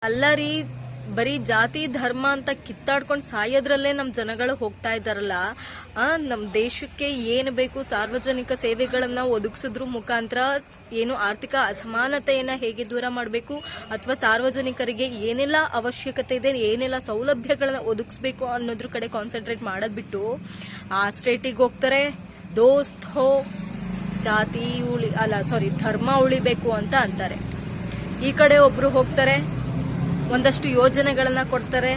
ಅಲ್ಲ ರೀ, ಬರೀ ಜಾತಿ ಧರ್ಮ ಅಂತ ಕಿತ್ತಾಡ್ಕೊಂಡು ಸಾಯೋದ್ರಲ್ಲೇ ನಮ್ಮ ಜನಗಳು ಹೋಗ್ತಾ ಇದ್ದಾರಲ್ಲ. ನಮ್ಮ ದೇಶಕ್ಕೆ ಏನು ಬೇಕು, ಸಾರ್ವಜನಿಕ ಸೇವೆಗಳನ್ನ ಒದಗಿಸೋದ್ರ ಮುಖಾಂತರ ಏನು ಆರ್ಥಿಕ ಅಸಮಾನತೆಯನ್ನ ಹೇಗೆ ದೂರ ಮಾಡಬೇಕು, ಅಥವಾ ಸಾರ್ವಜನಿಕರಿಗೆ ಏನೆಲ್ಲ ಅವಶ್ಯಕತೆ ಇದೆ, ಏನೆಲ್ಲ ಸೌಲಭ್ಯಗಳನ್ನ ಒದಗಿಸ್ಬೇಕು ಅನ್ನೋದ್ರ ಕಡೆ ಕಾನ್ಸಂಟ್ರೇಟ್ ಮಾಡೋದ್ ಬಿಟ್ಟು ಆ ಸ್ಟೇಟಿಗೆ ಹೋಗ್ತಾರೆ. ದೋಸ್ತ್ ಹೋ ಜಾತಿ ಧರ್ಮ ಉಳಿಬೇಕು ಅಂತ ಅಂತಾರೆ. ಈ ಕಡೆ ಒಬ್ರು ಹೋಗ್ತಾರೆ, ಒಂದಷ್ಟು ಯೋಜನೆಗಳನ್ನ ಕೊಡ್ತಾರೆ,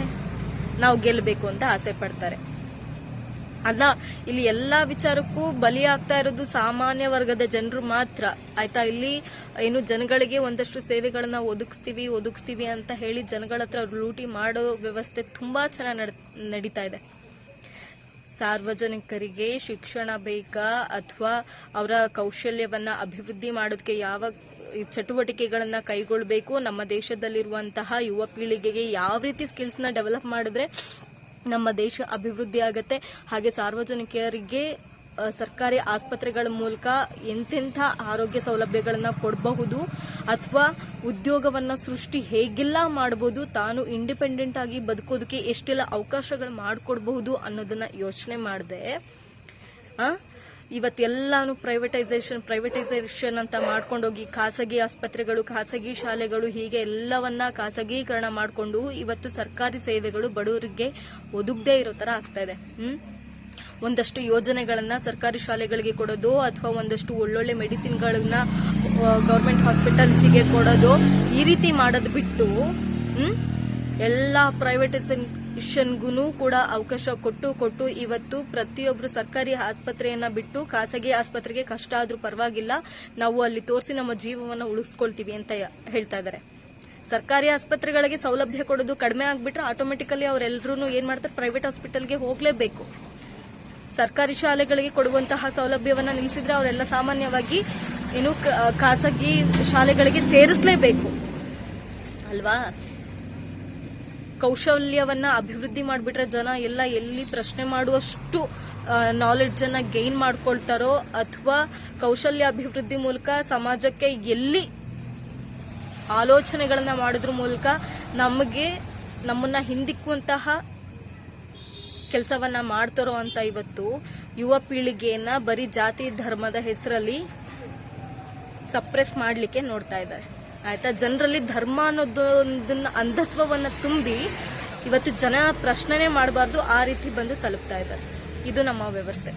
ನಾವು ಗೆಲ್ಲಬೇಕು ಅಂತ ಆಸೆ ಪಡ್ತಾರೆ. ಅಲ್ಲ, ಇಲ್ಲಿ ಎಲ್ಲಾ ವಿಚಾರಕ್ಕೂ ಬಲಿ ಆಗ್ತಾ ಇರೋದು ಸಾಮಾನ್ಯ ವರ್ಗದ ಜನರು ಮಾತ್ರ. ಆಯ್ತಾ? ಇಲ್ಲಿ ಏನು ಜನಗಳಿಗೆ ಒಂದಷ್ಟು ಸೇವೆಗಳನ್ನ ಒದಗಿಸ್ತೀವಿ ಅಂತ ಹೇಳಿ ಜನಗಳ ಹತ್ರ ಲೂಟಿ ಮಾಡೋ ವ್ಯವಸ್ಥೆ ತುಂಬಾ ಚೆನ್ನಾಗಿ ನಡೀತಾ ಇದೆ. ಸಾರ್ವಜನಿಕರಿಗೆ ಶಿಕ್ಷಣ ಬೇಕಾ, ಅಥವಾ ಅವರ ಕೌಶಲ್ಯವನ್ನ ಅಭಿವೃದ್ಧಿ ಮಾಡೋದಕ್ಕೆ ಯಾವ ಚಟುವಟಿಕೆಗಳನ್ನ ಕೈಗೊಳ್ಳಬೇಕು, ನಮ್ಮ ದೇಶದಲ್ಲಿರುವಂತಹ ಯುವ ಪೀಳಿಗೆಗೆ ಯಾವ ರೀತಿ ಸ್ಕಿಲ್ಸ್ನ ಡೆವಲಪ್ ಮಾಡಿದ್ರೆ ನಮ್ಮ ದೇಶ ಅಭಿವೃದ್ಧಿ ಆಗತ್ತೆ, ಹಾಗೆ ಸಾರ್ವಜನಿಕರಿಗೆ ಸರ್ಕಾರಿ ಆಸ್ಪತ್ರೆಗಳ ಮೂಲಕ ಎಂತೆಂಥ ಆರೋಗ್ಯ ಸೌಲಭ್ಯಗಳನ್ನ ಕೊಡಬಹುದು, ಅಥವಾ ಉದ್ಯೋಗವನ್ನ ಸೃಷ್ಟಿ ಹೇಗೆಲ್ಲ ಮಾಡಬಹುದು, ತಾನು ಇಂಡಿಪೆಂಡೆಂಟ್ ಆಗಿ ಬದುಕೋದಕ್ಕೆ ಎಷ್ಟೆಲ್ಲ ಅವಕಾಶಗಳು ಮಾಡಿಕೊಡ್ಬಹುದು ಅನ್ನೋದನ್ನ ಯೋಚನೆ ಮಾಡಿದೆ. ಇವತ್ತೆಲ್ಲಾನು ಪ್ರೈವೇಟೈಸೇಷನ್ ಅಂತ ಮಾಡ್ಕೊಂಡೋಗಿ ಖಾಸಗಿ ಆಸ್ಪತ್ರೆಗಳು, ಖಾಸಗಿ ಶಾಲೆಗಳು, ಹೀಗೆ ಎಲ್ಲವನ್ನ ಖಾಸಗೀಕರಣ ಮಾಡಿಕೊಂಡು ಇವತ್ತು ಸರ್ಕಾರಿ ಸೇವೆಗಳು ಬಡವರಿಗೆ ಒದಗದೇ ಇರೋ ತರ ಆಗ್ತಾ ಇದೆ. ಒಂದಷ್ಟು ಯೋಜನೆಗಳನ್ನ ಸರ್ಕಾರಿ ಶಾಲೆಗಳಿಗೆ ಕೊಡೋದು, ಅಥವಾ ಒಂದಷ್ಟು ಒಳ್ಳೊಳ್ಳೆ ಮೆಡಿಸಿನ್ಗಳನ್ನ ಗೌರ್ಮೆಂಟ್ ಹಾಸ್ಪಿಟಲ್ಸ್ಗೆ ಕೊಡೋದು, ಈ ರೀತಿ ಮಾಡೋದು ಬಿಟ್ಟು ಎಲ್ಲ ಪ್ರೈವೇಟೈಸೇಷನ್ಗೂ ಕೂಡ ಅವಕಾಶ ಕೊಟ್ಟು ಇವತ್ತು ಪ್ರತಿಯೊಬ್ರು ಸರ್ಕಾರಿ ಆಸ್ಪತ್ರೆಯನ್ನ ಬಿಟ್ಟು ಖಾಸಗಿ ಆಸ್ಪತ್ರೆಗೆ ಕಷ್ಟ ಆದ್ರೂ ಪರವಾಗಿಲ್ಲ, ನಾವು ಅಲ್ಲಿ ತೋರಿಸಿ ನಮ್ಮ ಜೀವವನ್ನ ಉಳಿಸ್ಕೊಳ್ತೀವಿ ಅಂತ ಹೇಳ್ತಾ ಇದ್ದಾರೆ. ಸರ್ಕಾರಿ ಆಸ್ಪತ್ರೆಗಳಿಗೆ ಸೌಲಭ್ಯ ಕೊಡೋದು ಕಡಿಮೆ ಆಗ್ಬಿಟ್ರೆ ಆಟೋಮೆಟಿಕಲಿ ಅವರೆಲ್ಲರೂ ಏನ್ ಮಾಡ್ತಾರೆ, ಪ್ರೈವೇಟ್ ಹಾಸ್ಪಿಟಲ್ಗೆ ಹೋಗ್ಲೇಬೇಕು. ಸರ್ಕಾರಿ ಶಾಲೆಗಳಿಗೆ ಕೊಡುವಂತಹ ಸೌಲಭ್ಯವನ್ನ ನಿಲ್ಲಿಸಿದ್ರೆ ಅವರೆಲ್ಲ ಸಾಮಾನ್ಯವಾಗಿ ಏನು ಖಾಸಗಿ ಶಾಲೆಗಳಿಗೆ ಸೇರಿಸಲೇಬೇಕು ಅಲ್ವಾ? ಕೌಶಲ್ಯವನ್ನ ಅಭಿವೃದ್ಧಿ ಮಾಡಿಬಿಟ್ರೆ ಜನ ಎಲ್ಲ ಎಲ್ಲಿ ಪ್ರಶ್ನೆ ಮಾಡುವಷ್ಟು ನಾಲೆಡ್ಜ್ ಅನ್ನ ಗೈನ್ ಮಾಡ್ಕೊಳ್ತಾರೋ, ಅಥವಾ ಕೌಶಲ್ಯ ಅಭಿವೃದ್ಧಿ ಮೂಲಕ ಸಮಾಜಕ್ಕೆ ಎಲ್ಲಿ ಆಲೋಚನೆಗಳನ್ನ ಮಾಡೋದ್ರ ಮೂಲಕ ನಮ್ಮನ್ನ ಹಿಂದಿಕ್ಕುವಂತಹ ಕೆಲಸವನ್ನ ಮಾಡ್ತಾರೋ ಅಂತ ಇವತ್ತು ಯುವ ಪೀಳಿಗೆಯನ್ನ ಬರೀ ಜಾತಿ ಧರ್ಮದ ಹೆಸರಲ್ಲಿ ಸಪ್ರೆಸ್ ಮಾಡ್ಲಿಕ್ಕೆ ನೋಡ್ತಾ ಇದ್ದಾರೆ. ಆಯ್ತಾ? ಜನರಲ್ಲಿ ಧರ್ಮ ಅನ್ನೋದನ್ನ ಅಂಧತ್ವವನ್ನ ತುಂಬಿ ಇವತ್ತು ಜನ ಪ್ರಶ್ನೆನೇ ಮಾಡಬಾರ್ದು, ಆ ರೀತಿ ಬಂದು ತಲುಪ್ತಾ ಇದ್ದಾರೆ. ಇದು ನಮ್ಮ ವ್ಯವಸ್ಥೆ.